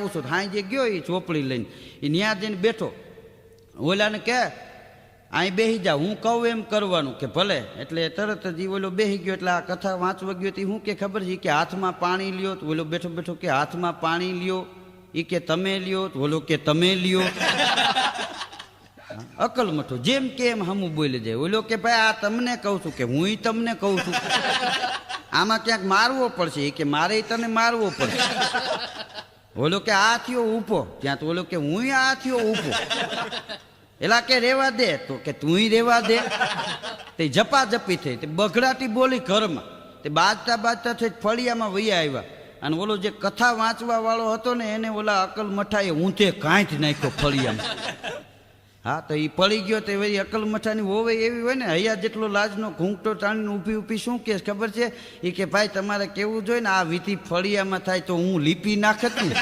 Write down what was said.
આવું છું. હાઈ જે ગયો એ ચોપડી લઈને એ ન્યા જઈને બેઠો. ઓલાને કે અહીં બેસી જા, હું કહું એમ કરવાનું. કે ભલે. એટલે તરત જ ઓલો બેસી ગયો. એટલે આ કથા વાંચવા ગયો તો શું કે ખબર છે કે હાથમાં પાણી લ્યો. તો ઓલો બેઠો બેઠો કે હાથમાં પાણી લ્યો. એ કે તમે લ્યો. તો ઓલો કે તમે લ્યો. અકલ મઠો જેમ કે એમ હમું બોલી જાય. ઓલો કે ભાઈ આ તમને કહું છું કે હું તમને કહું છું, આમાં ક્યાંક મારવો પડશે. એ કે મારે તને મારવો પડશે. ઓલો કે આ થયો ઊભો. ત્યાં તો ઓલો કે હું આ થયો ઊભો. એલા કે રેવા દે. તો કે તું રેવા દે. તે જપાજપી થઈ, તે બગડાટી બોલી ઘરમાં. તે બાજતા બાજતા થઈ ફળિયામાં વૈયા આવ્યા. અને ઓલો જે કથા વાંચવા વાળો હતો ને એને ઓલા અકલ મઠાએ ઊંધે કાંઈ નાખ્યો ફળિયામાં. હા, તો એ પડી ગયો. તે વળી અકલ મઠાની હોવે એવી હોય ને, હૈયા જેટલો લાજનો ઘૂંઘટો તાણીને ઊભી ઊભી શું કે ખબર છે? એ કે ભાઈ તમારે કેવું જોઈએ ને આ વિધિ ફળિયામાં થાય તો હું લીપી નાખત ને.